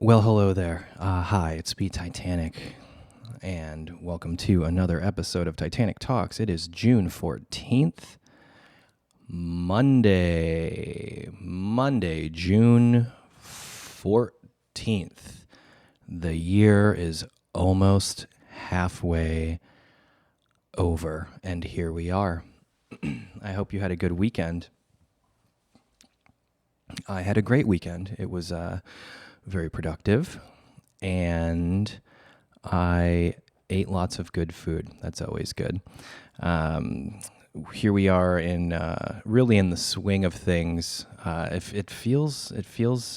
Well, hello there. Hi, it's me, Titanic, and welcome to another episode of Titanic Talks. It is June 14th, Monday, June 14th. The year is almost halfway over, and here we are. I hope you had a good weekend. I had a great weekend. It was very productive, and I ate lots of good food. That's always good. Here we are in really in the swing of things. If it feels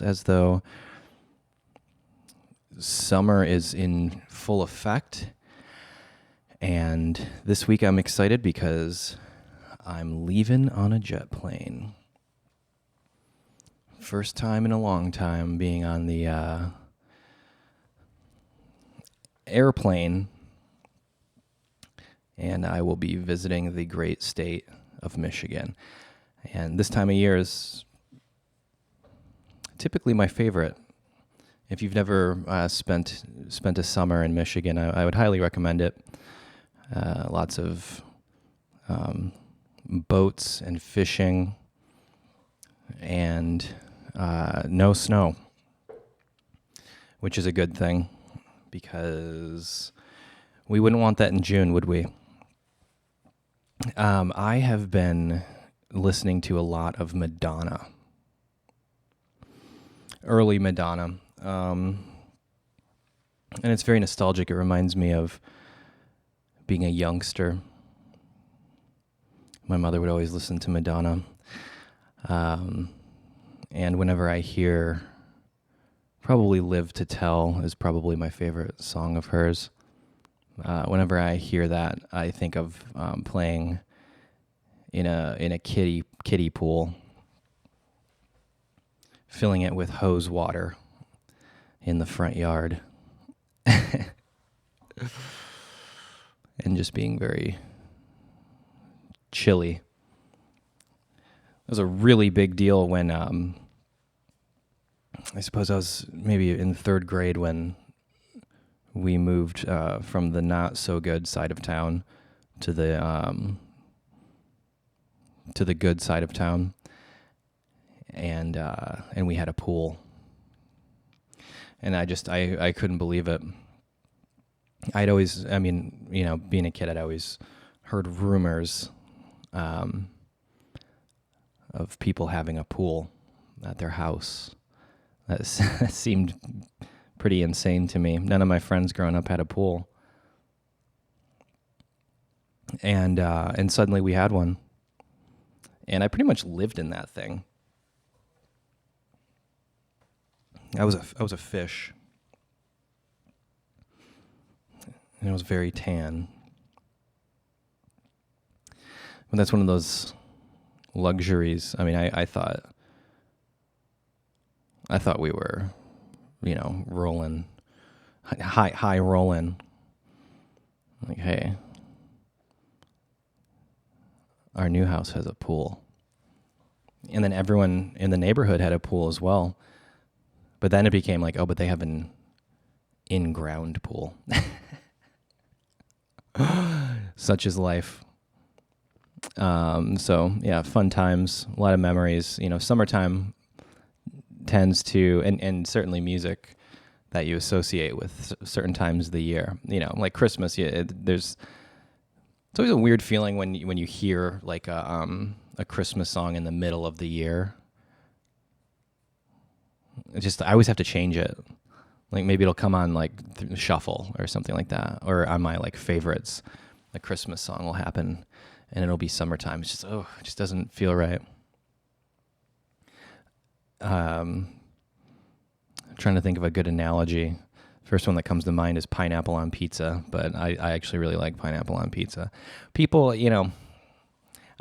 as though summer is in full effect, and this week I'm excited because I'm leaving on a jet plane. First time in a long time being on the airplane, and I will be visiting the great state of Michigan. And this time of year is typically my favorite. If you've never spent a summer in Michigan, I would highly recommend it. Lots of boats and fishing, and no snow, which is a good thing because we wouldn't want that in June, would we? I have been listening to a lot of Madonna, early Madonna, and it's very nostalgic. It reminds me of being a youngster. My mother would always listen to Madonna, and whenever I hear, probably Live to Tell is probably my favorite song of hers. Whenever I hear that, I think of playing in a kiddie pool, filling it with hose water in the front yard, and just being very chilly. It was a really big deal when I suppose I was maybe in third grade when we moved from the not so good side of town to the good side of town, and we had a pool, and I couldn't believe it. I'd always, being a kid, I'd always heard rumors of people having a pool at their house. That seemed pretty insane to me. None of my friends growing up had a pool, and suddenly we had one, and I pretty much lived in that thing. I was a fish, and I was very tan. But that's one of those luxuries. I mean, I thought we were, rolling, high rolling. Like, hey, our new house has a pool. And then everyone in the neighborhood had a pool as well. But then it became like, oh, but they have an in-ground pool. Such is life. So, yeah, fun times, a lot of memories. Summertime tends to, and certainly music that you associate with certain times of the year. Like Christmas. It's always a weird feeling when you hear like a Christmas song in the middle of the year. I always have to change it. Like maybe it'll come on like shuffle or something like that, or on my like favorites. The Christmas song will happen, and it'll be summertime. It's just it just doesn't feel right. I'm trying to think of a good analogy. First one that comes to mind is pineapple on pizza, but I actually really like pineapple on pizza. People, I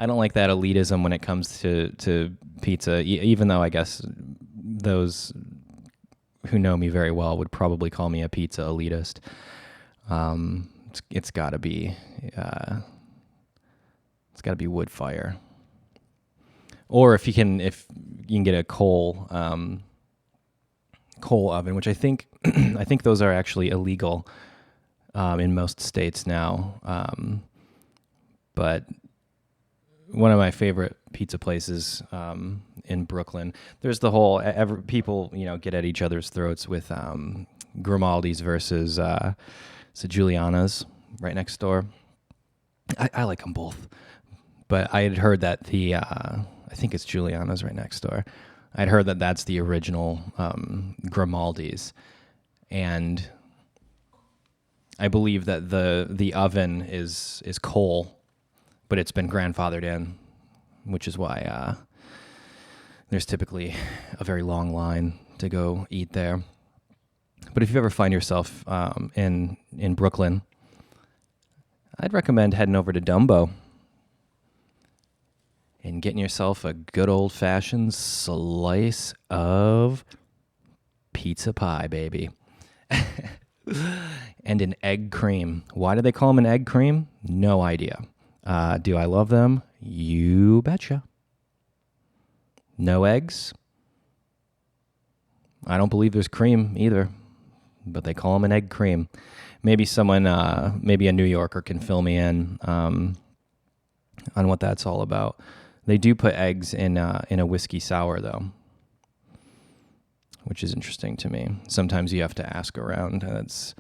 don't like that elitism when it comes to pizza, even though I guess those who know me very well would probably call me a pizza elitist. It's got to be wood fire, or if you can get a coal coal oven, which I think I think those are actually illegal in most states now. But one of my favorite pizza places in Brooklyn. There's the whole people get at each other's throats with Grimaldi's versus Giuliana's right next door. I like them both, but I had heard that I think it's Giuliana's right next door. I'd heard that that's the original Grimaldi's, and I believe that the oven is coal, but it's been grandfathered in, which is why there's typically a very long line to go eat there. But if you ever find yourself in Brooklyn, I'd recommend heading over to Dumbo and getting yourself a good old-fashioned slice of pizza pie, baby. And an egg cream. Why do they call them an egg cream? No idea. Do I love them? You betcha. No eggs? I don't believe there's cream either, but they call them an egg cream. Maybe someone, maybe a New Yorker can fill me in on what that's all about. They do put eggs in a whiskey sour, though, which is interesting to me. Sometimes you have to ask around. That's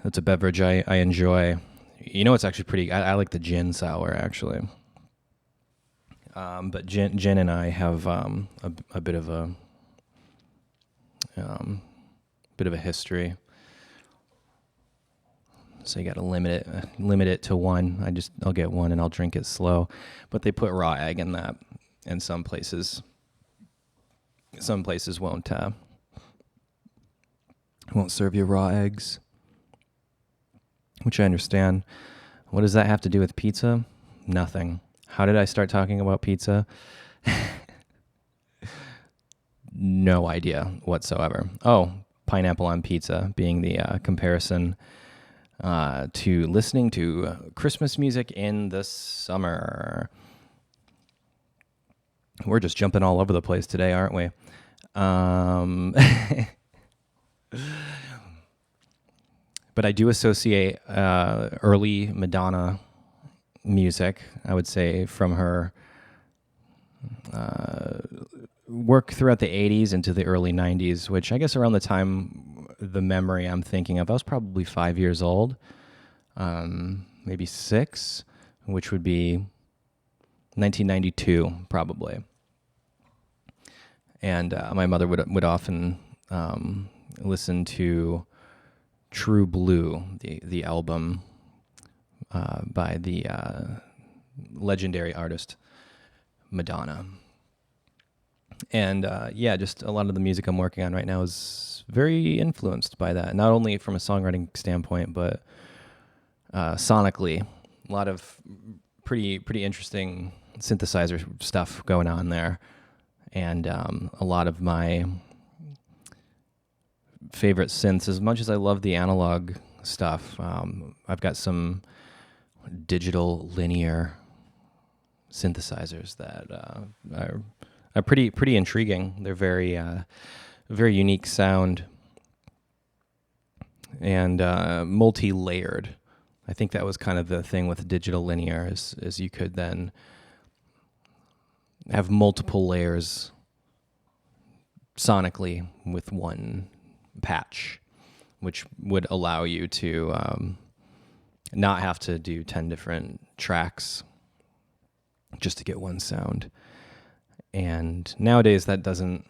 a beverage I enjoy. It's actually pretty. I like the gin sour, actually. But gin and I have a bit of a history. So you got to limit it to one. I'll get one and I'll drink it slow. But they put raw egg in that, and some places won't serve you raw eggs, which I understand. What does that have to do with pizza? Nothing. How did I start talking about pizza? No idea whatsoever. Oh, pineapple on pizza being the comparison to listening to Christmas music in the summer. We're just jumping all over the place today, aren't we? But I do associate early Madonna music, I would say, from her work throughout the 80s into the early 90s, which I guess around the time, the memory I'm thinking of, I was probably 5 years old, maybe 6, which would be 1992, probably. And my mother would often listen to True Blue, the album by the legendary artist Madonna. And just a lot of the music I'm working on right now is very influenced by that, not only from a songwriting standpoint, but sonically. A lot of pretty interesting synthesizer stuff going on there. And a lot of my favorite synths, as much as I love the analog stuff, I've got some digital linear synthesizers that are pretty intriguing. They're very unique sound and multi-layered. I think that was kind of the thing with digital linear is you could then have multiple layers sonically with one patch, which would allow you to not have to do 10 different tracks just to get one sound. And nowadays that doesn't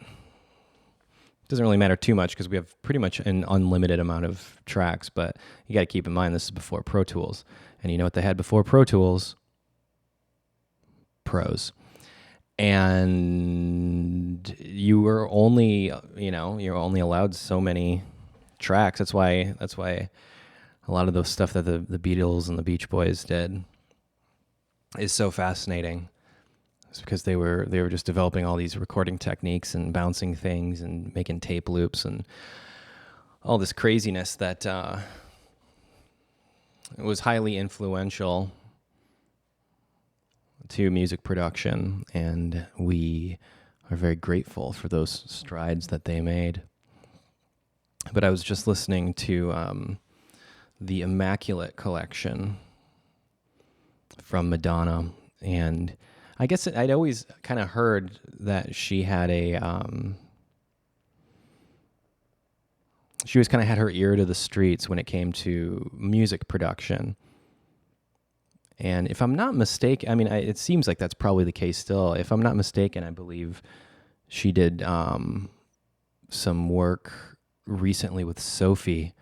really matter too much because we have pretty much an unlimited amount of tracks, but you got to keep in mind this is before Pro Tools. And you know what they had before Pro Tools? Pros. And you're only allowed so many tracks. That's why a lot of those stuff that the Beatles and the Beach Boys did is so fascinating. It's because they were just developing all these recording techniques and bouncing things and making tape loops and all this craziness that was highly influential to music production, and we are very grateful for those strides that they made. but I was just listening to the Immaculate Collection from Madonna, and I guess I'd always kind of heard that she had she always kind of had her ear to the streets when it came to music production. And if I'm not mistaken, I mean, it seems like that's probably the case still. If I'm not mistaken, I believe she did some work recently with Sophie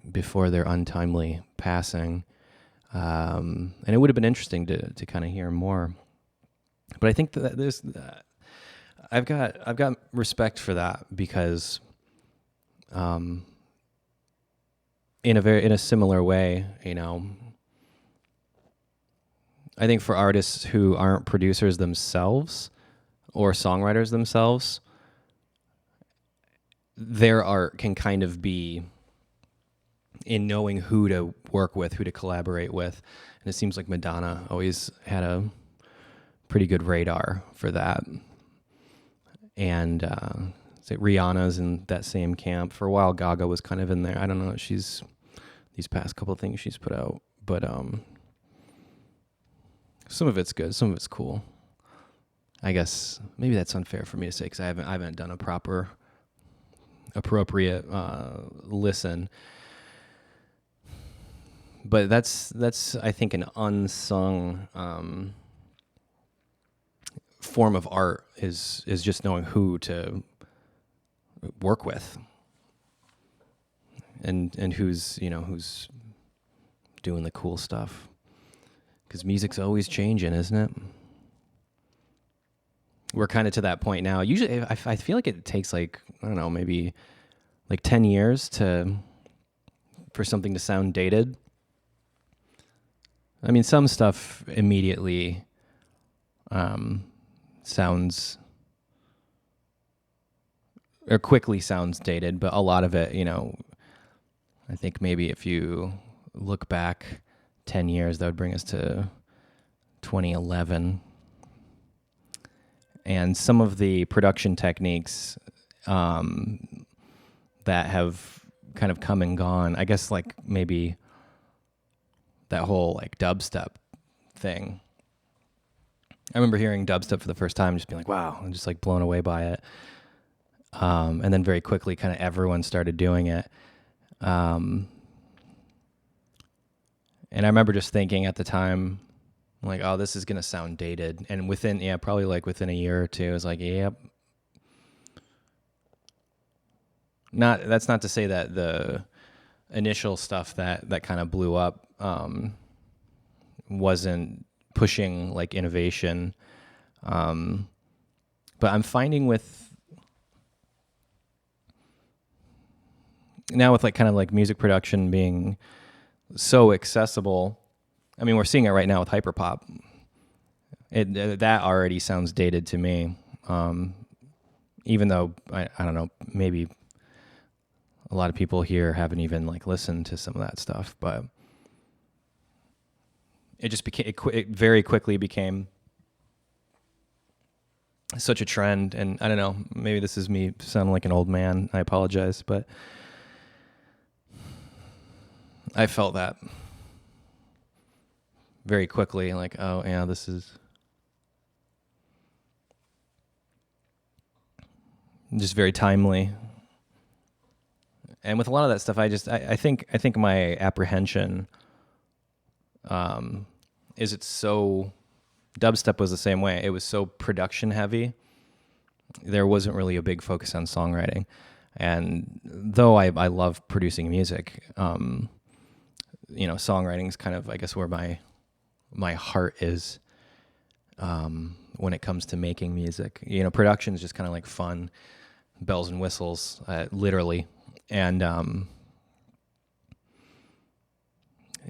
before their untimely passing. And it would have been interesting to kind of hear more. But I think that there's, I've got respect for that because, in a similar way, I think for artists who aren't producers themselves or songwriters themselves, their art can kind of be in knowing who to work with, who to collaborate with. And it seems like Madonna always had a pretty good radar for that. And Rihanna's in that same camp. For a while, Gaga was kind of in there. I don't know. These past couple of things she's put out, but some of it's good, some of it's cool. I guess maybe that's unfair for me to say because I haven't done a proper, appropriate listen. But that's I think an unsung form of art is just knowing who to work with and who's doing the cool stuff, because music's always changing, isn't it? We're kind of to that point now. Usually I feel like it takes like, I don't know, maybe like 10 years for something to sound dated. I mean, some stuff immediately sounds or quickly sounds dated, but a lot of it, I think maybe if you look back 10 years, that would bring us to 2011. And some of the production techniques that have kind of come and gone, I guess like maybe that whole like dubstep thing. I remember hearing dubstep for the first time, just being like, wow, I'm just like blown away by it. And then very quickly kind of everyone started doing it. And I remember just thinking at the time, like, oh, this is going to sound dated. And probably like within a year or two, it was like, yep. That's not to say that the initial stuff that kind of blew up wasn't pushing like innovation. But I'm finding with like kind of like music production being so accessible. I mean, we're seeing it right now with hyperpop. That already sounds dated to me. Even though I don't know, maybe a lot of people here haven't even like listened to some of that stuff, but it just it very quickly became such a trend. And I don't know, maybe this is me sounding like an old man. I apologize, but I felt that very quickly, like, oh yeah, this is just very timely. And with a lot of that stuff, I think my apprehension is it's so, dubstep was the same way. It was so production heavy. There wasn't really a big focus on songwriting. And though I love producing music, songwriting is kind of, I guess, where my heart is when it comes to making music. Production is just kind of like fun, bells and whistles, literally. And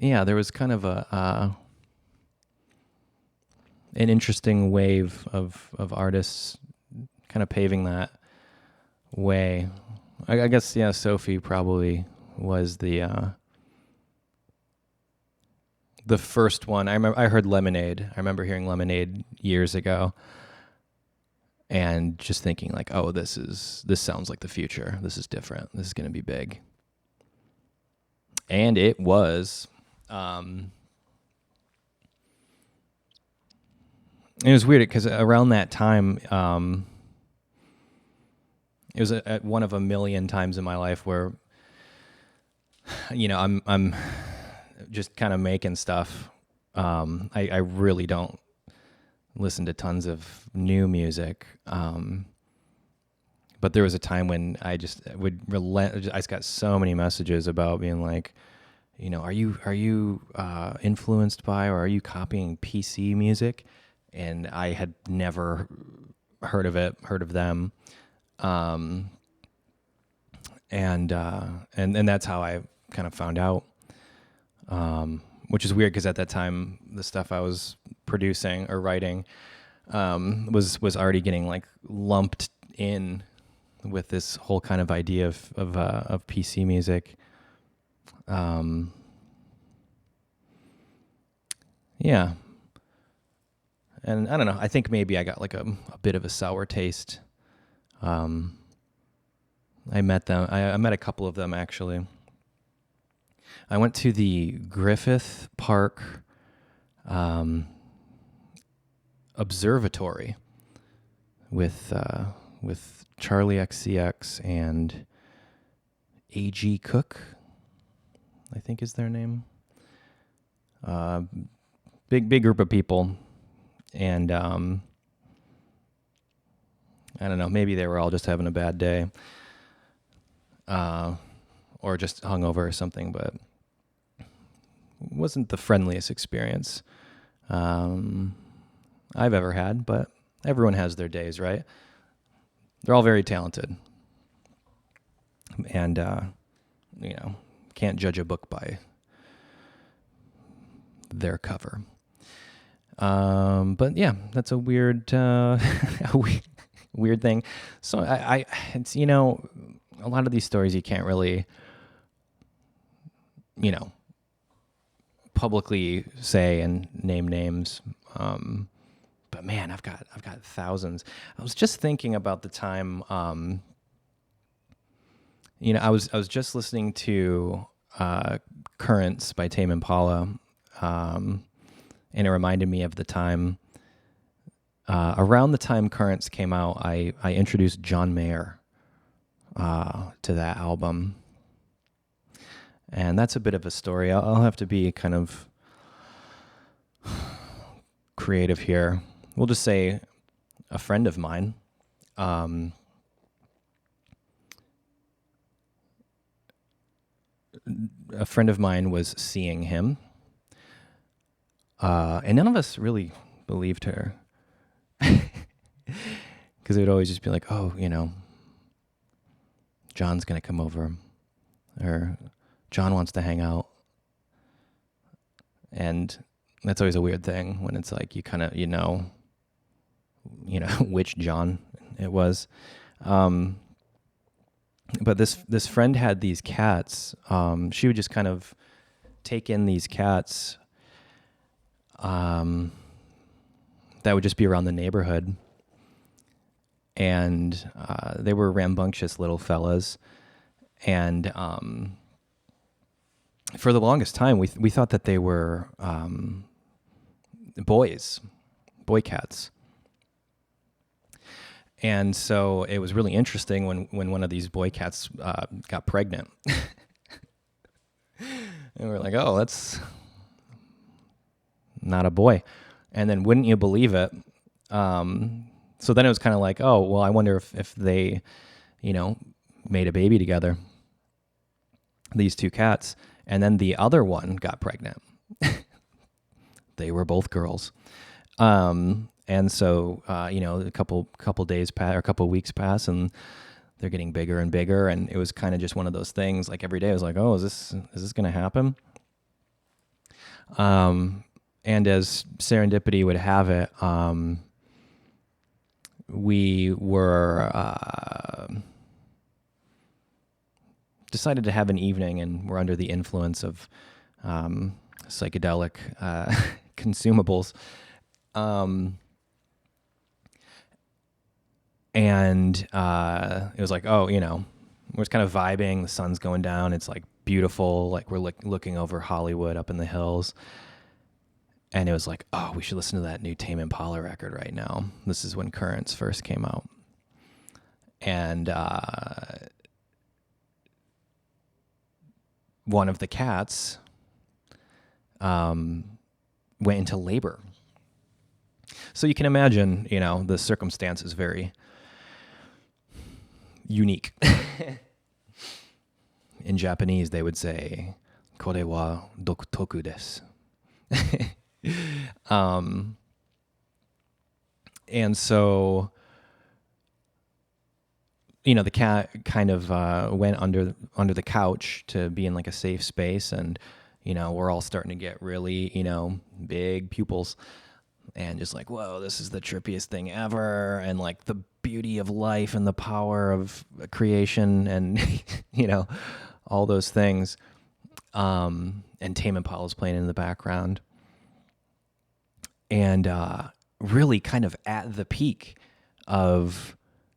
there was kind of an interesting wave of artists kind of paving that way. I guess, Sophie probably was the first one. I heard Lemonade. I remember hearing Lemonade years ago. and just thinking like, oh, this sounds like the future. This is different. This is going to be big. And it was. It was weird because around that time, it was at one of a million times in my life where, I'm just kind of making stuff. I really don't listen to tons of new music. But there was a time when I just would relent. I just got so many messages about being like, are you influenced by, or are you copying PC music? And I had never heard of them. And that's how I kind of found out. Which is weird because at that time, the stuff I was producing or writing was already getting like lumped in with this whole kind of idea of PC music. Yeah. And I don't know. I think maybe I got like a bit of a sour taste. I met them. I met a couple of them actually. I went to the Griffith Park Observatory with Charlie XCX and A.G. Cook, I think is their name. Big group of people, and I don't know. Maybe they were all just having a bad day, or just hungover or something, but it wasn't the friendliest experience I've ever had, but everyone has their days, right? They're all very talented. And, can't judge a book by their cover. But yeah, that's a weird, weird thing. So it's, a lot of these stories you can't really, publicly say and name names. But man, I've got thousands. I was just thinking about the time, I was just listening to Currents by Tame Impala, and it reminded me of the time, around the time Currents came out, I introduced John Mayer to that album. And that's a bit of a story. I'll have to be kind of creative here. We'll just say a friend of mine, a friend of mine was seeing him, and none of us really believed her, because it would always just be like, oh, John's going to come over, or John wants to hang out. And that's always a weird thing when it's like you kind of, which John it was. But this friend had these cats. She would just kind of take in these cats that would just be around the neighborhood. And they were rambunctious little fellas. And for the longest time, we thought that they were boy cats. And so it was really interesting when one of these boy cats got pregnant. And we're like, oh, that's not a boy. And then wouldn't you believe it? So then it was kind of like, oh, well, I wonder if they, made a baby together, these two cats. And then the other one got pregnant. They were both girls. And so, a couple days pass, or a couple weeks pass, and they're getting bigger and bigger. And it was kind of just one of those things. Like every day, I was like, "Oh, is this going to happen?" And as serendipity would have it, we were decided to have an evening, and we're under the influence of psychedelic consumables. And it was like, oh, we're just kind of vibing. The sun's going down. It's like beautiful. Like we're looking over Hollywood up in the hills. And it was like, oh, we should listen to that new Tame Impala record right now. This is when Currents first came out. And one of the cats went into labor. So you can imagine, the circumstance is very unique. In Japanese, they would say, "Kore wa dokutoku desu." And so, the cat kind of went under the couch to be in like a safe space, and we're all starting to get really big pupils, and just like, whoa, this is the trippiest thing ever, and like the beauty of life and the power of creation, and all those things. And Tame Impala's playing in the background, and really kind of at the peak of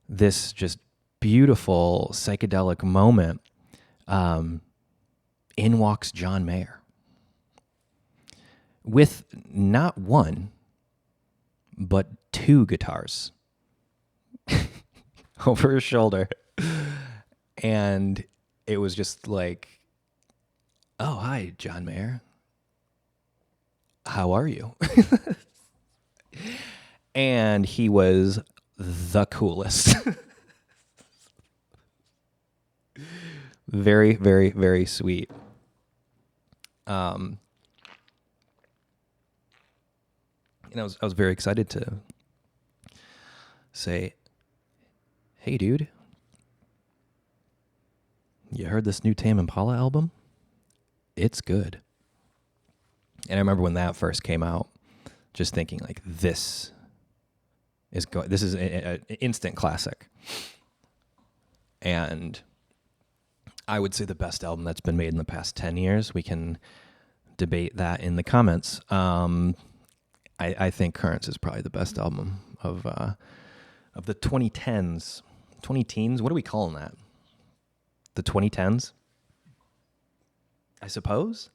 this just beautiful psychedelic moment, in walks John Mayer with not one, but two guitars over his shoulder. And it was just like, oh, hi, John Mayer. How are you? And he was the coolest. Very, very, very sweet. And I was very excited to say, hey, dude, you heard this new Tame Impala album? It's good. And I remember when that first came out, just thinking like, this is an instant classic. And I would say the best album that's been made in the past 10 years. We can debate that in the comments. I think Currents is probably the best album of the 2010s. 20-teens? What are we calling that? The 2010s? I suppose?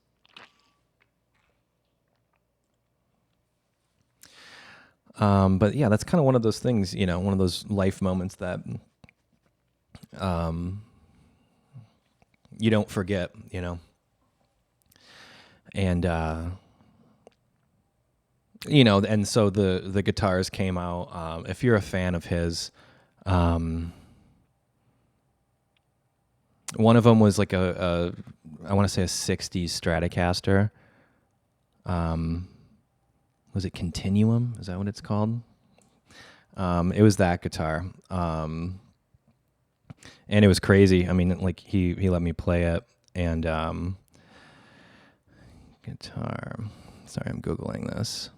But yeah, that's kind of one of those things, one of those life moments that you don't forget, and and so the guitars came out. If you're a fan of his, one of them was like I want to say a 60s Stratocaster. Was it Continuum? Is that what it's called? It was that guitar. And it was crazy. I mean, like he let me play it, and guitar. Sorry, I'm Googling this.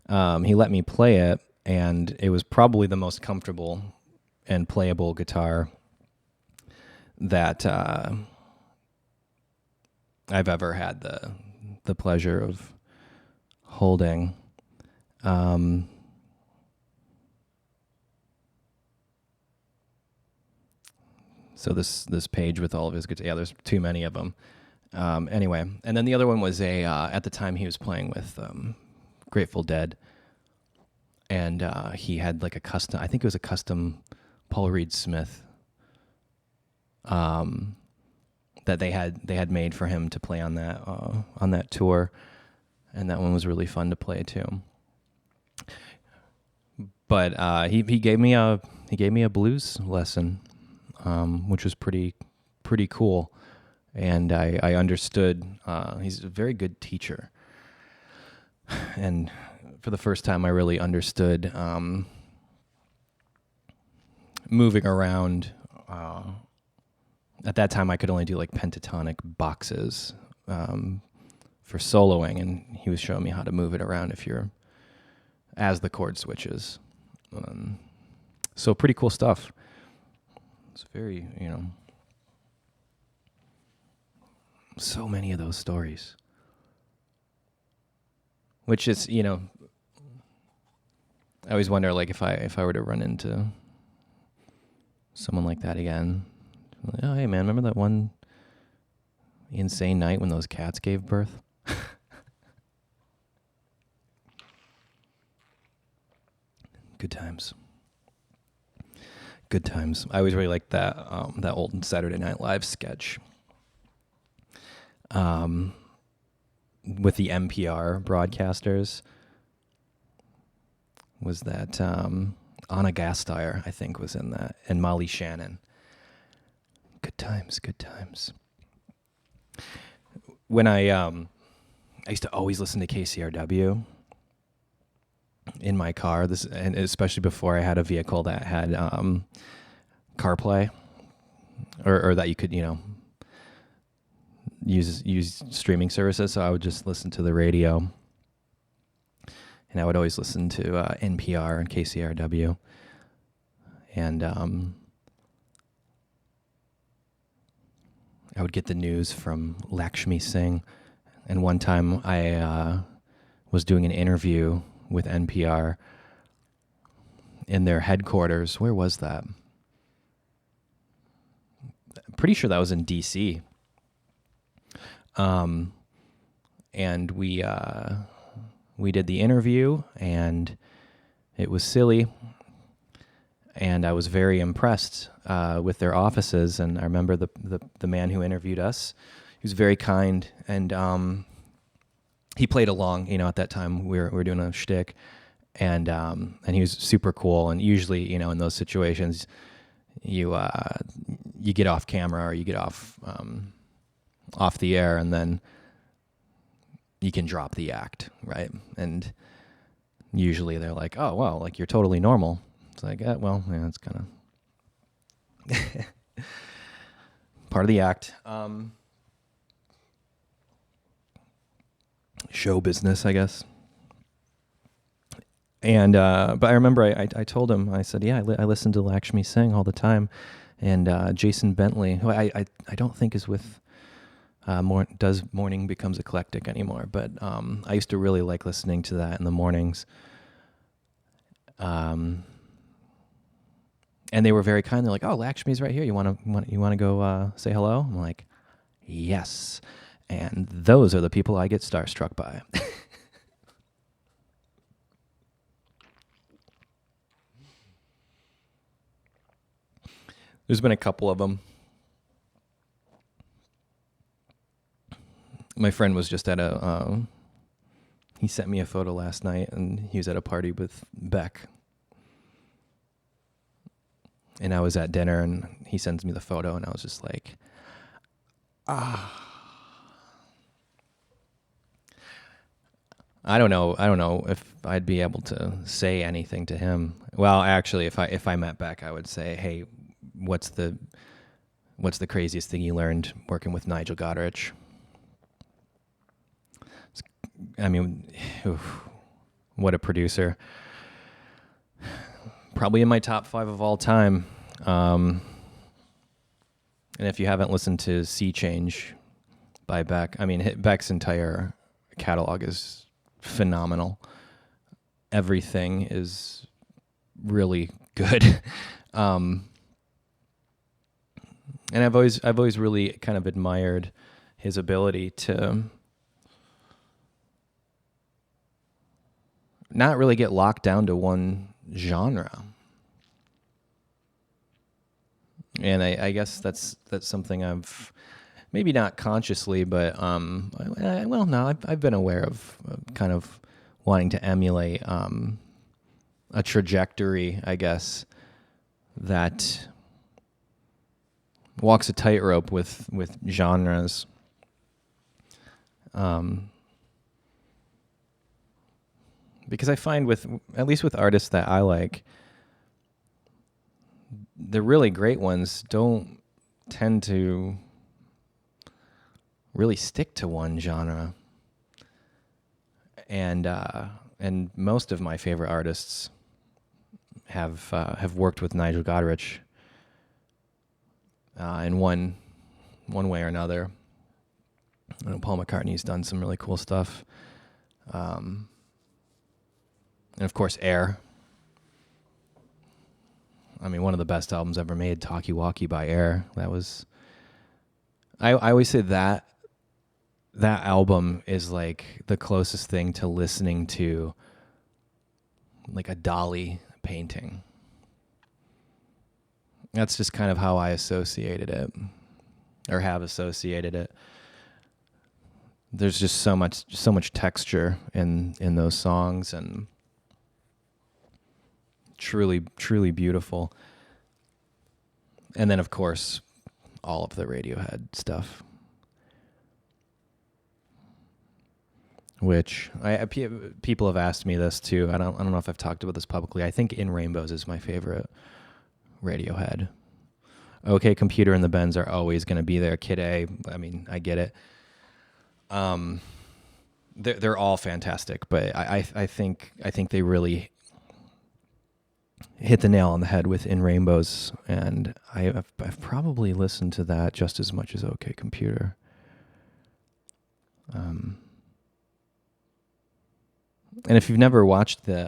He let me play it, and it was probably the most comfortable and playable guitar that I've ever had the pleasure of holding. So this page with all of his guitars, yeah, there's too many of them. Anyway, and then the other one was at the time he was playing with Grateful Dead, and he had like a custom, I think it was a custom Paul Reed Smith that they had made for him to play on that tour, and that one was really fun to play too. But he gave me a blues lesson, which was pretty cool, and I understood. He's a very good teacher, and for the first time, I really understood moving around. At that time, I could only do like pentatonic boxes for soloing, and he was showing me how to move it around as the chord switches. So pretty cool stuff. It's very, so many of those stories. Which is, I always wonder, like, if I were to run into someone like that again. Like, oh, hey, man, remember that one insane night when those cats gave birth? Good times. Good times. I always really liked that old Saturday Night Live sketch with the NPR broadcasters. Was that Anna Gasteyer, I think, was in that, and Molly Shannon. Good times, good times. When I used to always listen to KCRW in my car, and especially before I had a vehicle that had CarPlay, or that you could, use streaming services. So I would just listen to the radio, and I would always listen to NPR and KCRW, and I would get the news from Lakshmi Singh. And one time I was doing an interview with NPR in their headquarters. Where was that? Pretty sure that was in D.C. And we did the interview, and it was silly, and I was very impressed with their offices. And I remember the man who interviewed us. He was very kind, and he played along. At that time we were doing a shtick, and he was super cool. And usually, in those situations, you get off camera, or you get off the air, and then you can drop the act, right? And usually they're like, "Oh, well, like, you're totally normal." It's like, well, yeah, it's kind of part of the act. Show business, I guess. And but I remember I told him, I said, yeah, I listen to Lakshmi Singh all the time, and Jason Bentley, who I don't think is with does Morning Becomes Eclectic anymore, but I used to really like listening to that in the mornings. And they were very kind. They're like, "Oh, Lakshmi's right here. You want to go say hello?" I'm like, "Yes." And those are the people I get starstruck by. There's been a couple of them. My friend was just at he sent me a photo last night, and he was at a party with Beck. And I was at dinner, and he sends me the photo, and I was just like, I don't know if I'd be able to say anything to him. Well, actually, if I met Beck, I would say, "Hey, what's the craziest thing you learned working with Nigel Godrich?" I mean, what a producer. Probably in my top 5 of all time. And if you haven't listened to Sea Change by Beck, I mean, Beck's entire catalog is phenomenal. Everything is really good. And I've always really kind of admired his ability to not really get locked down to one genre. And I guess that's something I've maybe not consciously, but I've been aware of kind of wanting to emulate a trajectory, I guess, that walks a tightrope with genres. Because I find at least with artists that I like, the really great ones don't tend to really stick to one genre. And most of my favorite artists have worked with Nigel Godrich in one way or another. I know Paul McCartney's done some really cool stuff. And of course, Air. I mean, one of the best albums ever made, Talkie Walkie by Air. That was, I always say that album is like the closest thing to listening to like a Dali painting. That's just kind of how I associated it, or have associated it. There's just so much texture in those songs, and truly beautiful. And then of course all of the Radiohead stuff, which people have asked me this too. I don't know if I've talked about this publicly. I think In Rainbows is my favorite Radiohead. OK Computer and the Bends are always going to be there. Kid A, I mean, I get it. They're all fantastic, but I think they really hit the nail on the head with In Rainbows, and I've probably listened to that just as much as OK Computer. And if you've never watched the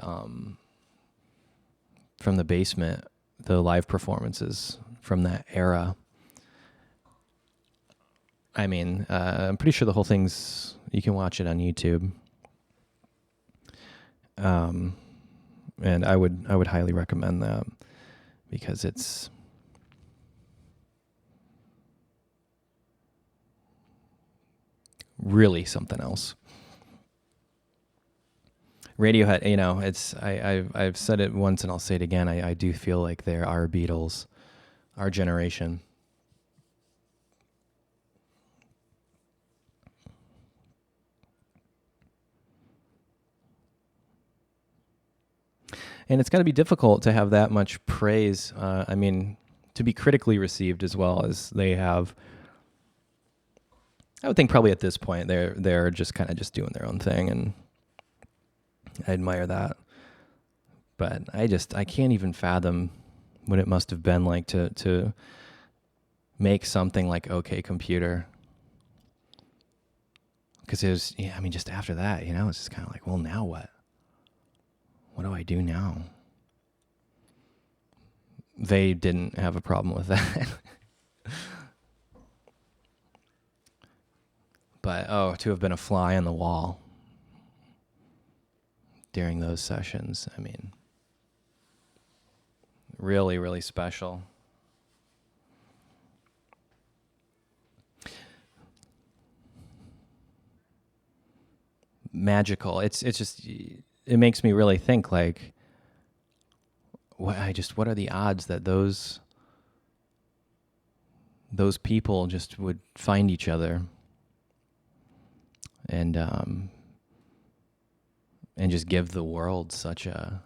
From the Basement, the live performances from that era, I mean, I'm pretty sure the whole thing's, you can watch it on YouTube. And I would highly recommend that, because it's really something else. Radiohead, you know, it's I've said it once and I'll say it again. I do feel like they're our Beatles, our generation. And it's got to be difficult to have that much praise. I mean, to be critically received as well as they have. I would think probably at this point they're just kind of just doing their own thing, and I admire that. But I can't even fathom what it must have been like to make something like OK Computer. Because it was, yeah, I mean, just after that, you know, it's just kind of like, well, now what? What do I do now? They didn't have a problem with that. But, to have been a fly on the wall during those sessions, I mean, really, really special. Magical. It's just, it makes me really think, like, what are the odds that those people just would find each other and just give the world such a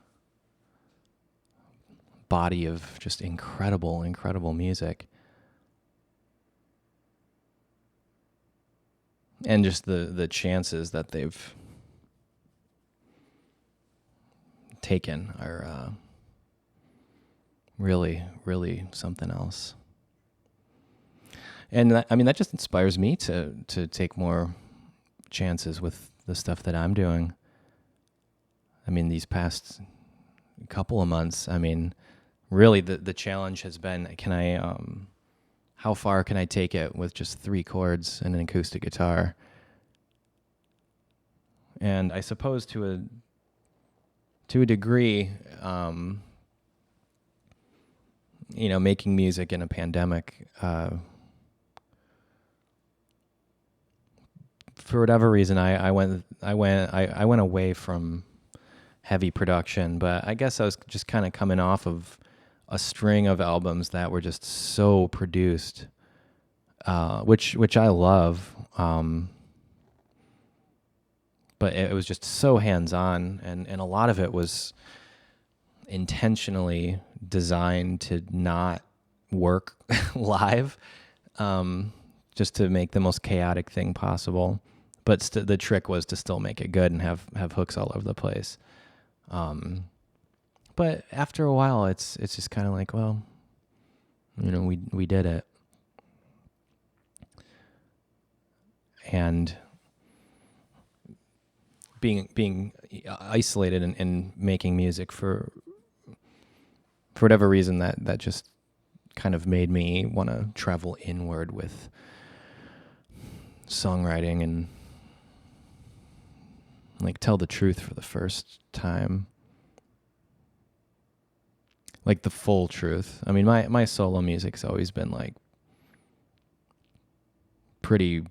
body of just incredible music. And just the chances that they've taken are really, really something else. And I mean, that just inspires me to take more chances with the stuff that I'm doing. I mean, these past couple of months, I mean, really the challenge has been, how far can I take it with just 3 chords and an acoustic guitar? And I suppose to a degree, you know, making music in a pandemic, for whatever reason, I went away from heavy production, but I guess I was just kind of coming off of a string of albums that were just so produced, which I love, but it was just so hands-on, and a lot of it was intentionally designed to not work live, just to make the most chaotic thing possible. But the trick was to still make it good and have hooks all over the place. But after a while, it's just kind of like, well, you know, we did it. And being isolated and making music for for whatever reason, that just kind of made me want to travel inward with songwriting and like tell the truth for the first time. Like the full truth. I mean, my solo music's always been like pretty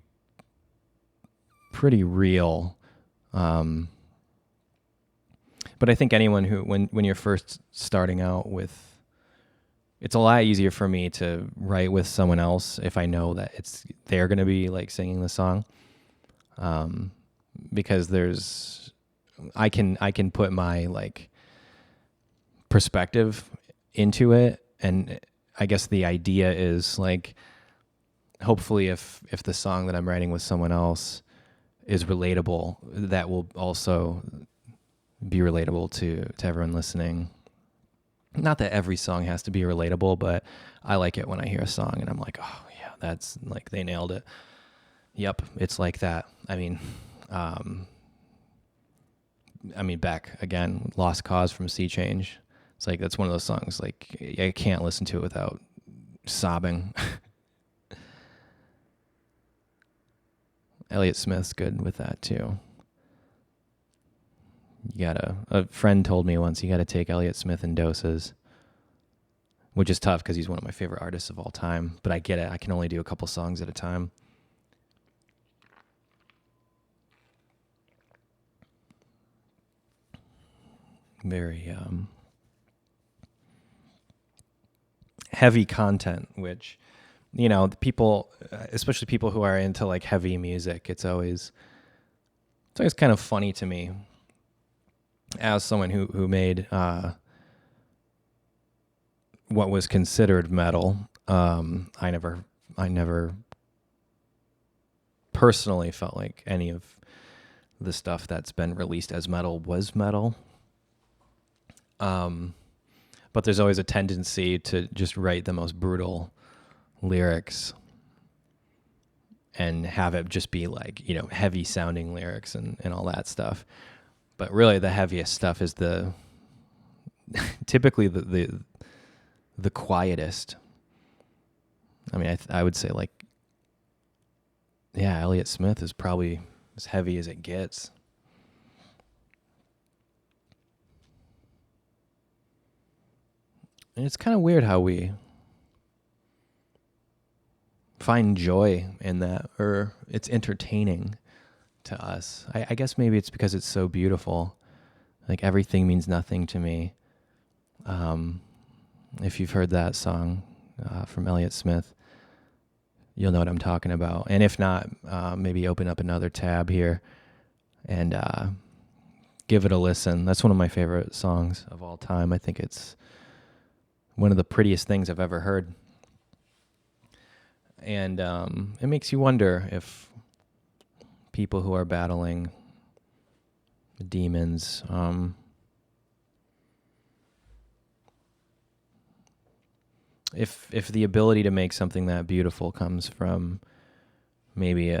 real. But I think anyone who, when you're first starting out with, it's a lot easier for me to write with someone else if I know that they're going to be like singing the song. Because I can put my like perspective into it. And I guess the idea is like, hopefully if the song that I'm writing with someone else is relatable, that will also be relatable to everyone listening. Not that every song has to be relatable, but I like it when I hear a song and I'm like, oh yeah, that's like, they nailed it. Yep, it's like that. I mean, back again, Lost Cause from Sea Change. It's like, that's one of those songs, like, I can't listen to it without sobbing. Elliott Smith's good with that too. A friend told me once, you gotta take Elliott Smith in doses, which is tough because he's one of my favorite artists of all time, but I get it. I can only do a couple songs at a time. Very heavy content, which, you know, people, especially people who are into like heavy music, it's always kind of funny to me as someone who made what was considered metal. I never personally felt like any of the stuff that's been released as metal was metal. But there's always a tendency to just write the most brutal lyrics and have it just be like, you know, heavy sounding lyrics and all that stuff. But really the heaviest stuff is typically the quietest. I mean, I would say like, yeah, Elliott Smith is probably as heavy as it gets. And it's kind of weird how we find joy in that, or it's entertaining to us. I guess maybe it's because it's so beautiful. Like everything means nothing to me. If you've heard that song from Elliott Smith, you'll know what I'm talking about. And if not, maybe open up another tab here and give it a listen. That's one of my favorite songs of all time. I think it's one of the prettiest things I've ever heard. And it makes you wonder if people who are battling demons, if the ability to make something that beautiful comes from maybe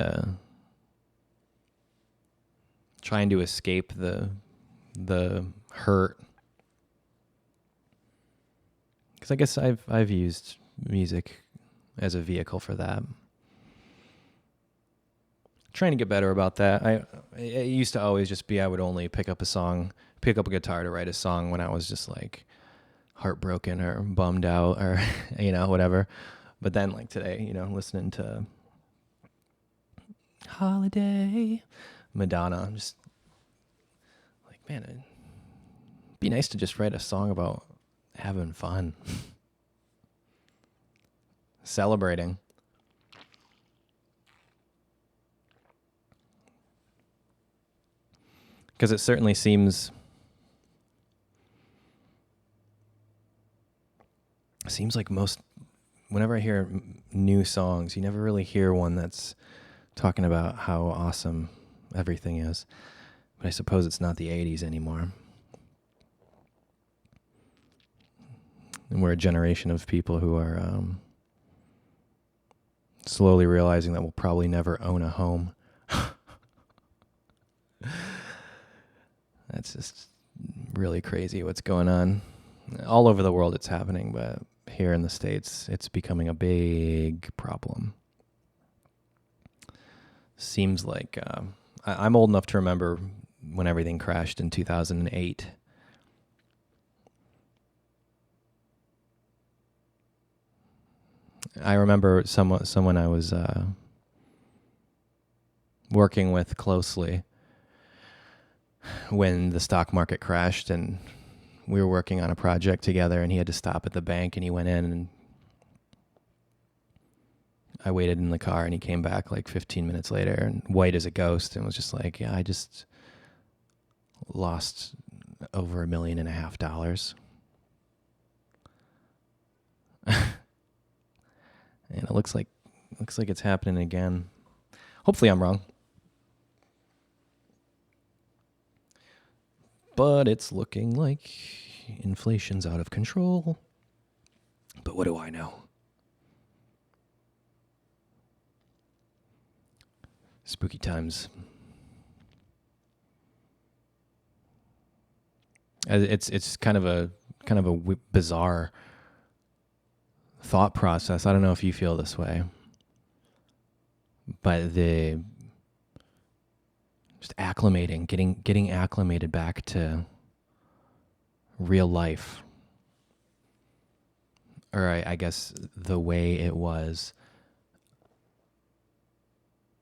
trying to escape the hurt. Because I guess I've used music as a vehicle for that. Trying to get better about that. It used to always just be I would only pick up a guitar to write a song when I was just like heartbroken or bummed out or, you know, whatever. But then like today, you know, listening to Holiday, Madonna, I'm just like, man, it'd be nice to just write a song about having fun, celebrating. Because it certainly seems like whenever I hear new songs, you never really hear one that's talking about how awesome everything is. But I suppose it's not the 80s anymore. And we're a generation of people who are slowly realizing that we'll probably never own a home. That's just really crazy what's going on All over the world it's happening, but here in the States, it's becoming a big problem. Seems like I'm old enough to remember when everything crashed in 2008. I remember someone I was working with closely when the stock market crashed, and we were working on a project together, and he had to stop at the bank, and he went in, and I waited in the car, and he came back like 15 minutes later and white as a ghost, and was just like, yeah, I just lost over $1.5 million. And it looks like it's happening again. Hopefully I'm wrong. But it's looking like inflation's out of control. But what do I know? Spooky times. It's kind of a bizarre thought process. I don't know if you feel this way, but just acclimating, getting acclimated back to real life, or I guess the way it was.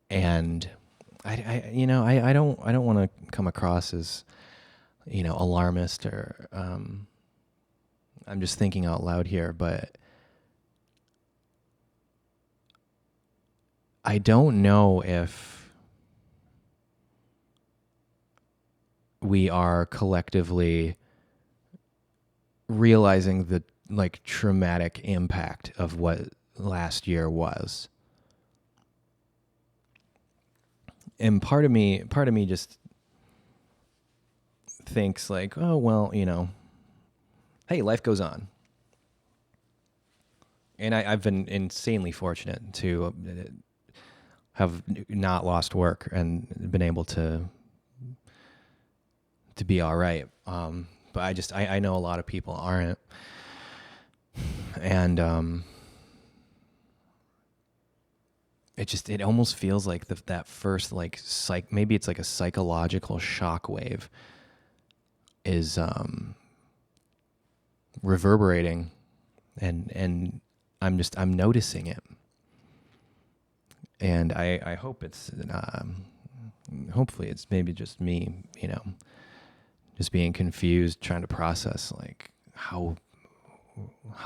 And I don't want to come across as alarmist, or I'm just thinking out loud here, but I don't know if we are collectively realizing the traumatic impact of what last year was. And part of me just thinks like, oh, well, hey, life goes on. And I've been insanely fortunate to have not lost work and been able to be all right. But I know a lot of people aren't. And it almost feels like that first maybe it's like a psychological shockwave is reverberating, and I'm noticing it, and I hope it's hopefully it's maybe just me, just being confused, trying to process like how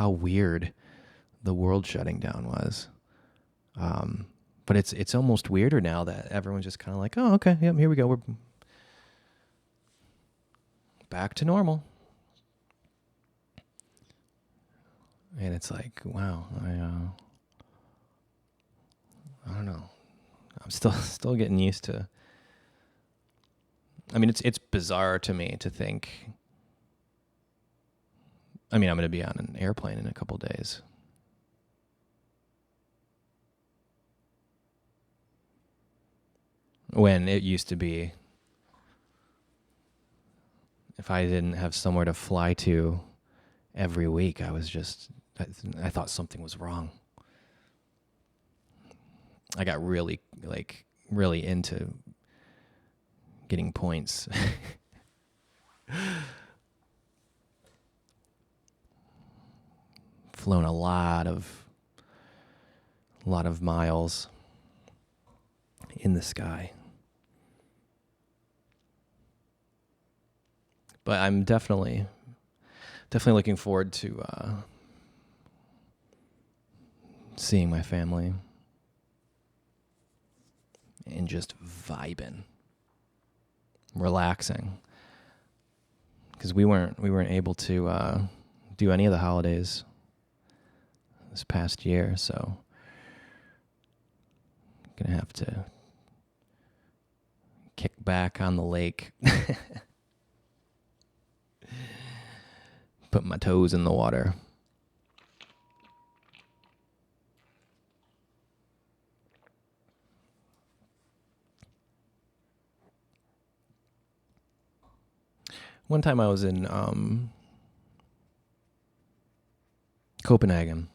weird the world shutting down was. But it's almost weirder now that everyone's just kind of like, oh, okay, yep, here we go, we're back to normal. And it's like, wow, I don't know. I'm still getting used to. I mean, it's bizarre to me to think. I mean, I'm going to be on an airplane in a couple days. When it used to be, if I didn't have somewhere to fly to every week, I thought something was wrong. I got really into getting points. Flown a lot of miles in the sky. But I'm definitely looking forward to seeing my family and just vibing, relaxing, because we weren't able to do any of the holidays this past year, so I'm gonna have to kick back on the lake. Put my toes in the water. One time I was in Copenhagen.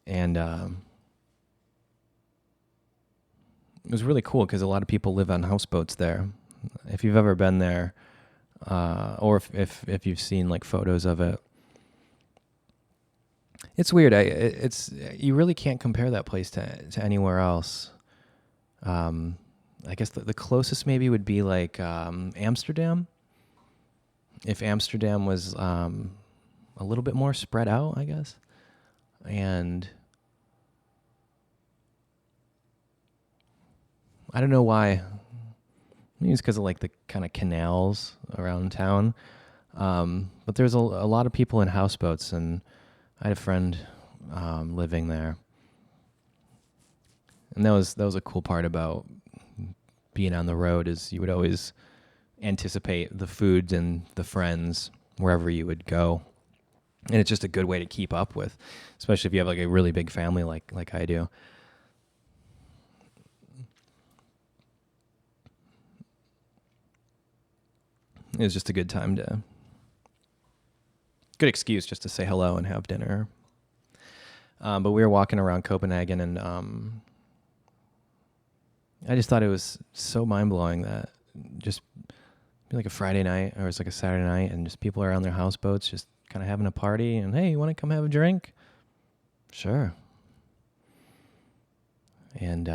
And it was really cool because a lot of people live on houseboats there. If you've ever been there, or if you've seen like photos of it, it's weird. It's you really can't compare that place to anywhere else. I guess the closest maybe would be like Amsterdam. If Amsterdam was a little bit more spread out, I guess. And I don't know why. Maybe it's because of like the kind of canals around town. But there's a lot of people in houseboats, and I had a friend living there. And that was a cool part about being on the road, is you would always anticipate the foods and the friends wherever you would go. And it's just a good way to keep up with, especially if you have like a really big family like I do. It was just a good excuse just to say hello and have dinner. But we were walking around Copenhagen, and I just thought it was so mind-blowing that just like a Friday night, or it's like a Saturday night, and just people are on their houseboats just kind of having a party, and hey, you want to come have a drink? Sure. And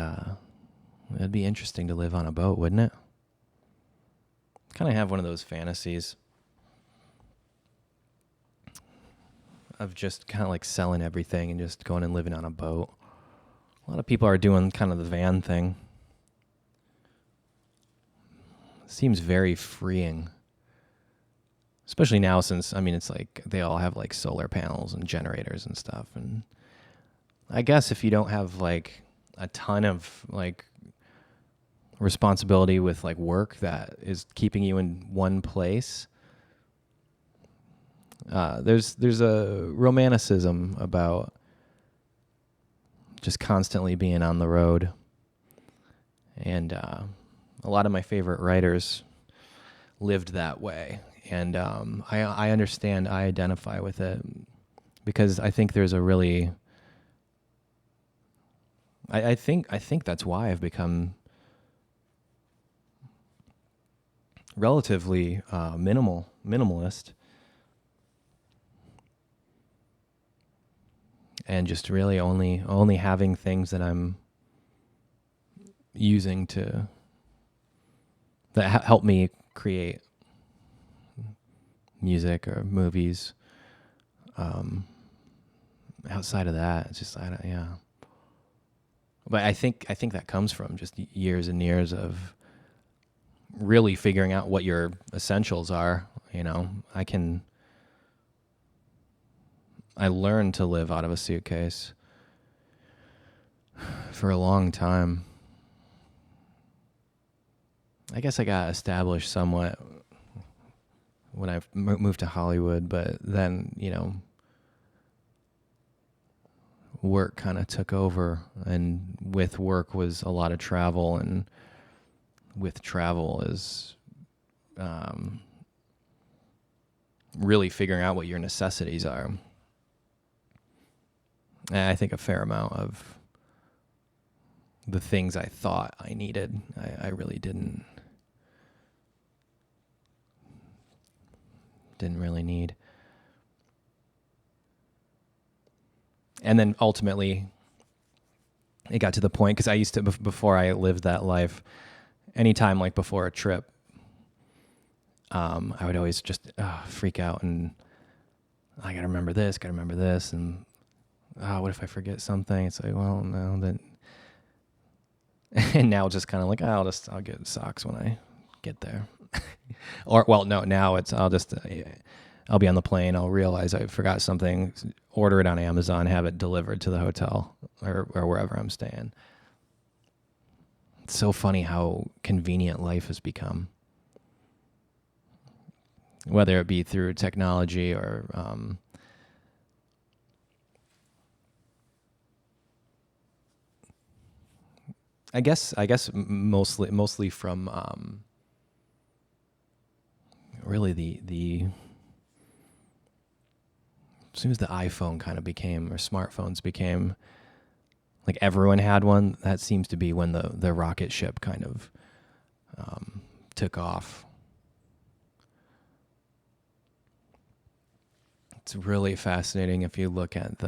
it'd be interesting to live on a boat, wouldn't it? Kind of have one of those fantasies of just kind of like selling everything and just going and living on a boat. A lot of people are doing kind of the van thing. Seems very freeing. Especially now, since, I mean, it's like they all have like solar panels and generators and stuff. And I guess if you don't have like a ton of like responsibility with like work that is keeping you in one place, there's a romanticism about just constantly being on the road. And a lot of my favorite writers lived that way. And I understand, I identify with it, because I think there's a really, I think that's why I've become relatively minimalist, and just really only having things that I'm using that help me create music or movies. Outside of that, it's just yeah. But I think that comes from just years and years of really figuring out what your essentials are. You know, I learned to live out of a suitcase for a long time. I guess I got established somewhat when I moved to Hollywood, but then, you know, work kind of took over, and with work was a lot of travel, and with travel is really figuring out what your necessities are. And I think a fair amount of the things I thought I needed, I really didn't really need. And then ultimately, it got to the point, because I used to, before I lived that life, anytime like before a trip, I would always just freak out, and I gotta remember this, and what if I forget something? It's like, well, no, then. And now just kind of like, I'll get socks when I get there. Or, well, no, now it's, I'll be on the plane, I'll realize I forgot something, order it on Amazon, have it delivered to the hotel or wherever I'm staying. It's so funny how convenient life has become, whether it be through technology or I guess mostly from really the soon as the iPhone kind of became, or smartphones became, like everyone had one, that seems to be when the rocket ship kind of took off. It's really fascinating if you look at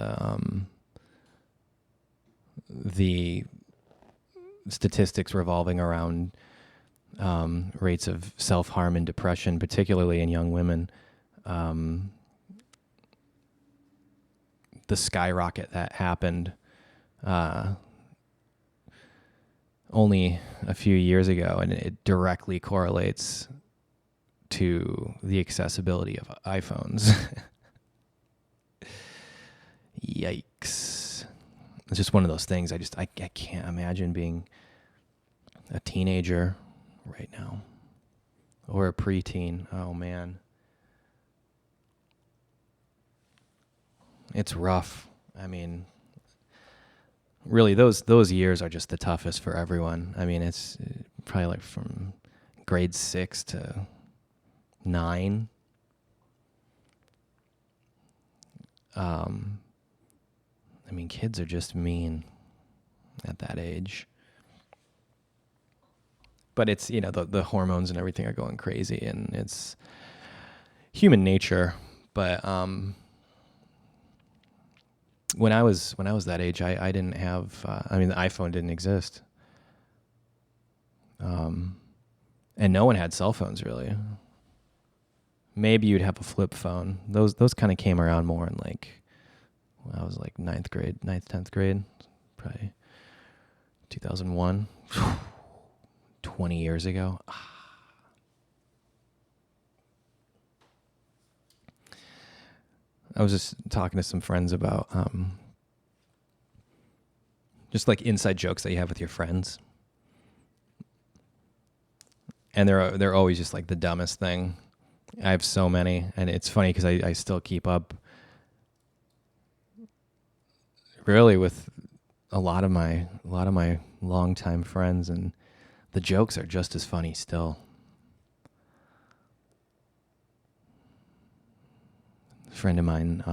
the statistics revolving around rates of self-harm and depression, particularly in young women. The skyrocket that happened only a few years ago, and it directly correlates to the accessibility of iPhones. Yikes. It's just one of those things. I can't imagine being a teenager right now, or a preteen. Oh man. It's rough. I mean, really, those years are just the toughest for everyone. I mean, it's probably like from grade 6 to 9. I mean, kids are just mean at that age. But it's, the hormones and everything are going crazy, and it's human nature. But when I was that age, I didn't have. The iPhone didn't exist, and no one had cell phones really. Maybe you'd have a flip phone. Those kind of came around more in like when I was like 10th grade, probably 2001, 20 years ago. I was just talking to some friends about just like inside jokes that you have with your friends, and they're always just like the dumbest thing. I have so many, and it's funny because I still keep up really with a lot of my longtime friends, and the jokes are just as funny still. A friend of mine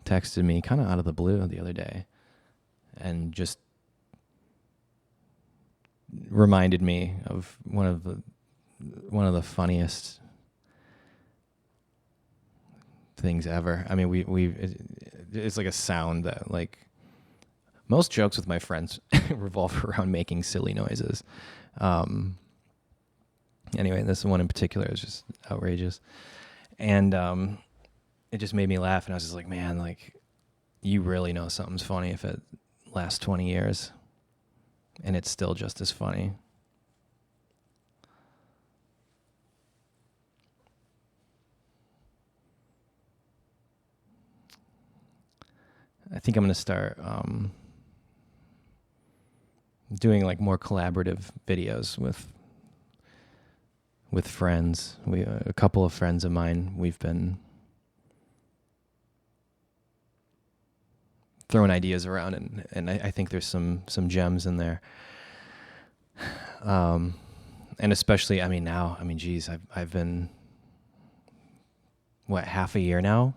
texted me kind of out of the blue the other day, and just reminded me of one of the funniest things ever. I mean, it's like a sound that, like, most jokes with my friends revolve around making silly noises. Anyway, this one in particular is just outrageous. And it just made me laugh, and I was just like, man, like, you really know something's funny if it lasts 20 years and it's still just as funny. I think I'm going to start doing like more collaborative videos with friends. A couple of friends of mine, we've been throwing ideas around, and I think there's some gems in there. And especially, geez, I've been, half a year now?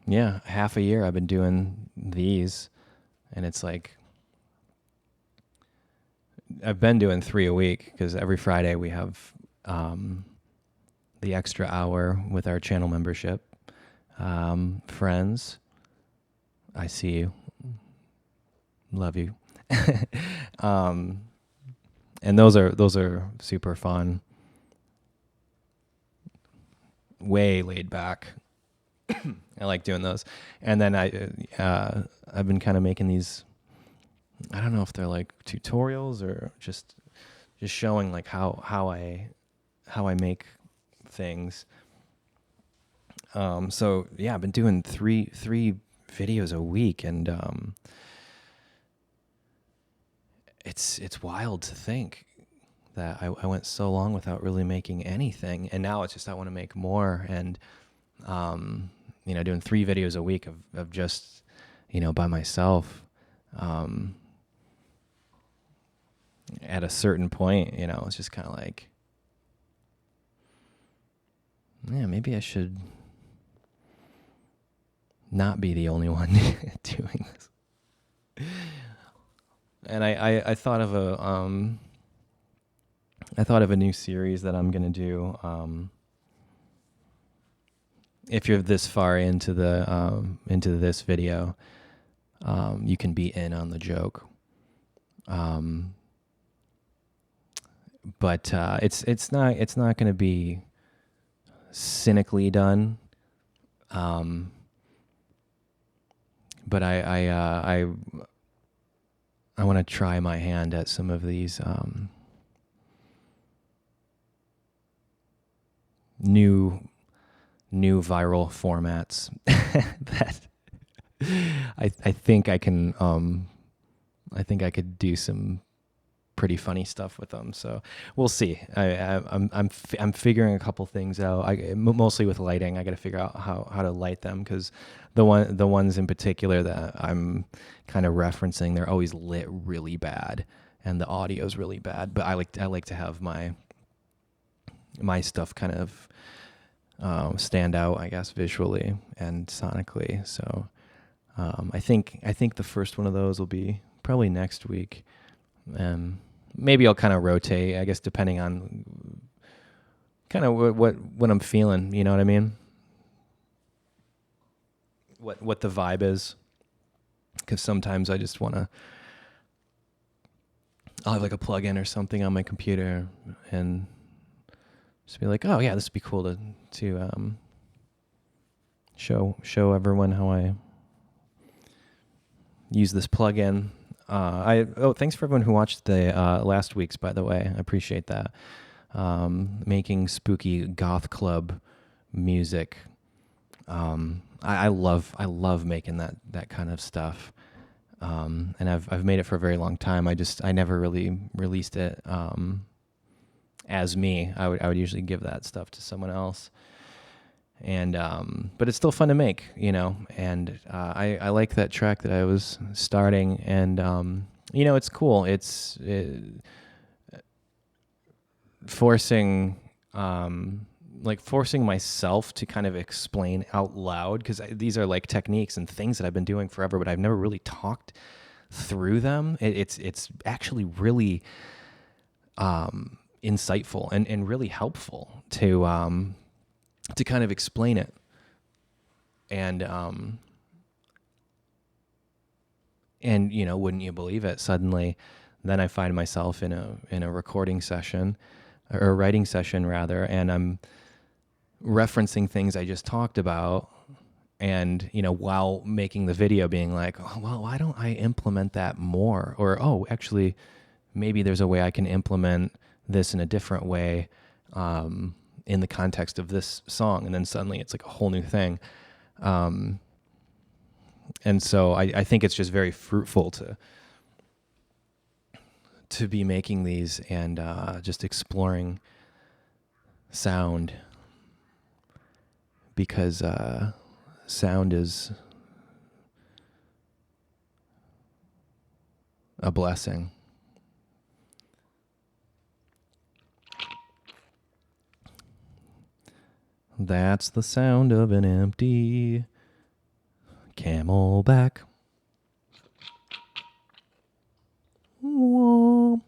Yeah, half a year I've been doing these, and it's like, I've been doing 3 a week, because every Friday we have the extra hour with our channel membership. Friends, I see you. Love you. And those are super fun. Way laid back. I like doing those. And then I've been kind of making these, I don't know if they're like tutorials or just showing like how I make things. So yeah, I've been doing three videos a week, and it's wild to think that I went so long without really making anything, and now it's just I want to make more, and doing 3 videos a week of just by myself. At a certain point, it's just kind of like, Yeah, maybe I should not be the only one doing this. And I thought of a new series that I'm gonna do. If you're this far into this video, you can be in on the joke. But it's not going to be cynically done. But I want to try my hand at some of these new viral formats that I think I can I think I could do some pretty funny stuff with them. So we'll see. I'm figuring a couple things out. Mostly with lighting. I got to figure out how to light them, because the ones in particular that I'm kind of referencing, they're always lit really bad and the audio's really bad. But I like to have my stuff kind of stand out, I guess, visually and sonically. So I think the first one of those will be probably next week. Maybe I'll kind of rotate, I guess, depending on kind of what I'm feeling. You know what I mean? What the vibe is, because sometimes I just want to. I'll have like a plug-in or something on my computer and just be like, oh yeah, this would be cool to show everyone how I use this plug-in. Thanks for everyone who watched the last week's, by the way. I appreciate that. Making spooky goth club music. I love making that kind of stuff. And I've made it for a very long time. I never really released it as me. I would usually give that stuff to someone else. And but it's still fun to make, you know. And I like that track that I was starting, and you know, it's cool. It's forcing myself to kind of explain out loud, because these are like techniques and things that I've been doing forever, but I've never really talked through them. It's actually really insightful and really helpful to kind of explain it. And you know, wouldn't you believe it, suddenly then I find myself in a recording session, or a writing session rather, and I'm referencing things I just talked about, and you know, while making the video, being like, oh, well, why don't I implement that more? Or, oh, actually maybe there's a way I can implement this in a different way in the context of this song. And then suddenly it's like a whole new thing. And so I think it's just very fruitful to be making these and just exploring sound, because sound is a blessing. That's the sound of an empty Camelback. Whoa.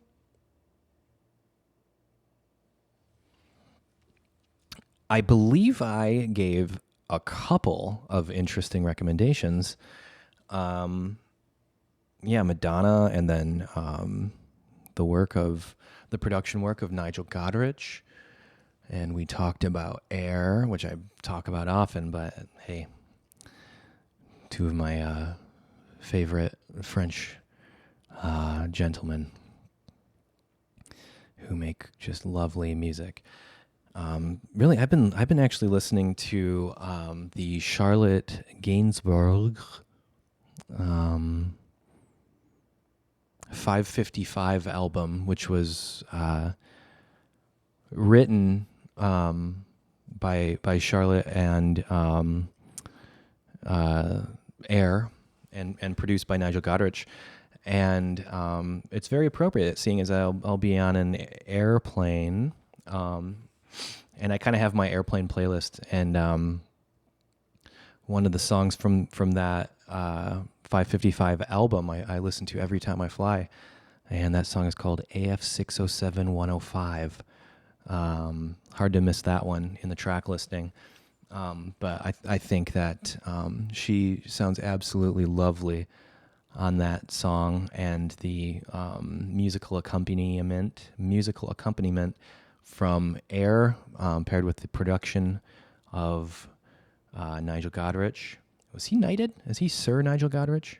I believe I gave a couple of interesting recommendations. Madonna, and then the production work of Nigel Godrich. And we talked about Air, which I talk about often, but hey, two of my favorite French gentlemen who make just lovely music. Really, I've been actually listening to the Charlotte Gainsbourg 555 album, which was written by Charlotte and Air, and produced by Nigel Godrich. And it's very appropriate, seeing as I'll be on an airplane, and I kind of have my airplane playlist, and one of the songs from that 555 album I listen to every time I fly, and that song is called AF 607 105. Hard to miss that one in the track listing. But I think that she sounds absolutely lovely on that song, and the musical accompaniment from Air, paired with the production of Nigel Godrich. Was he knighted? Is he Sir Nigel Godrich?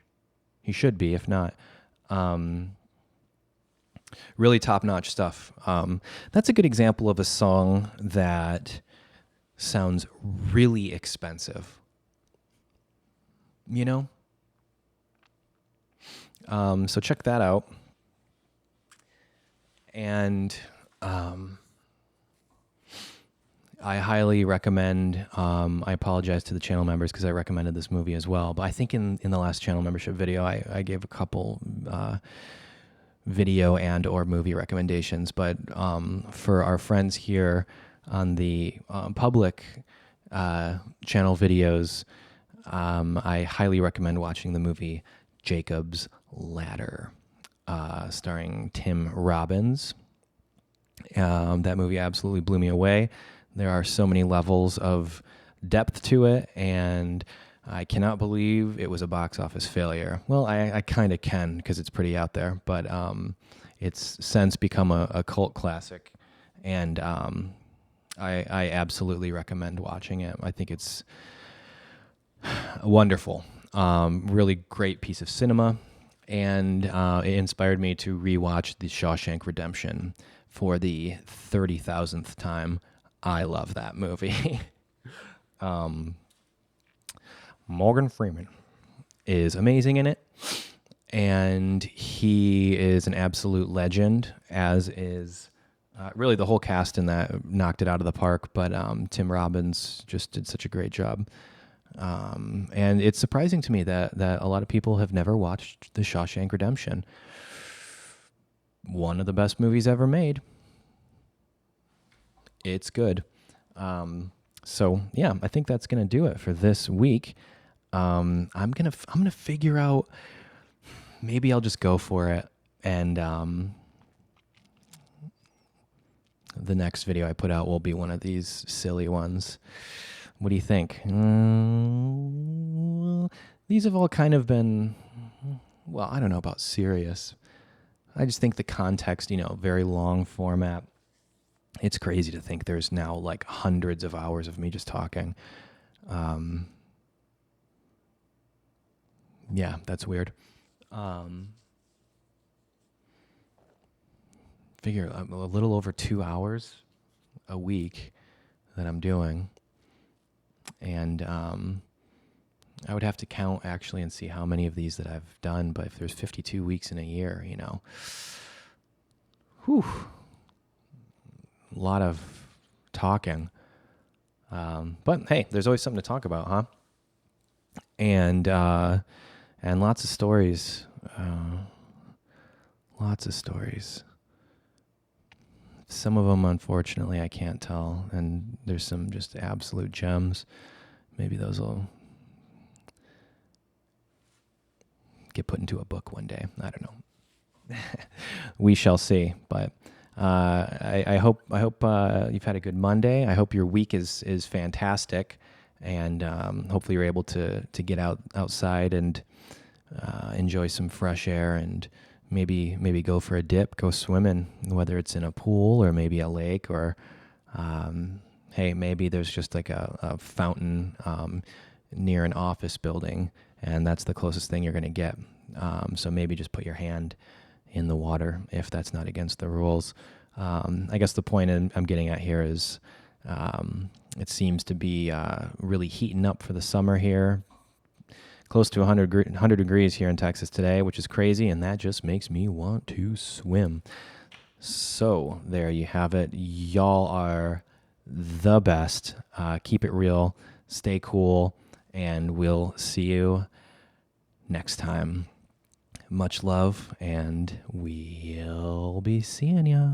He should be, if not. Really top-notch stuff. That's a good example of a song that sounds really expensive. You know? So check that out. And I highly recommend, I apologize to the channel members because I recommended this movie as well, but I think in the last channel membership video, I gave a couple video and or movie recommendations, but for our friends here on the public channel videos, I highly recommend watching the movie Jacob's Ladder, starring Tim Robbins. That movie absolutely blew me away. There are so many levels of depth to it, and I cannot believe it was a box office failure. Well, I kind of can because it's pretty out there, but it's since become a cult classic, and I absolutely recommend watching it. I think it's wonderful. Really great piece of cinema, and it inspired me to rewatch The Shawshank Redemption for the 30,000th time. I love that movie. Morgan Freeman is amazing in it, and he is an absolute legend, as is really the whole cast in that knocked it out of the park, but Tim Robbins just did such a great job. And it's surprising to me that a lot of people have never watched The Shawshank Redemption. One of the best movies ever made. It's good. So yeah, I think that's gonna do it for this week. I'm gonna figure out. Maybe I'll just go for it, and the next video I put out will be one of these silly ones. What do you think? These have all kind of been, well, I don't know about serious. I just think the context, very long format. It's crazy to think there's now like hundreds of hours of me just talking. Yeah, that's weird. Figure a little over 2 hours a week that I'm doing. And I would have to count actually and see how many of these that I've done. But if there's 52 weeks in a year, whew, a lot of talking. But hey, there's always something to talk about, huh? And lots of stories. Lots of stories. Some of them, unfortunately, I can't tell. And there's some just absolute gems. Maybe those will get put into a book one day. I don't know. We shall see. But I hope you've had a good Monday. I hope your week is fantastic, and hopefully you're able to get outside and enjoy some fresh air, and maybe go for a dip, go swimming, whether it's in a pool or maybe a lake, or hey, maybe there's just like a fountain near an office building, and that's the closest thing you're going to get. So maybe just put your hand in the water if that's not against the rules. I guess the point I'm getting at here is it seems to be really heating up for the summer here. Close to 100 degrees here in Texas today, which is crazy, and that just makes me want to swim. So there you have it. Y'all are the best. Keep it real, stay cool, and we'll see you next time. Much love, and we'll be seeing ya.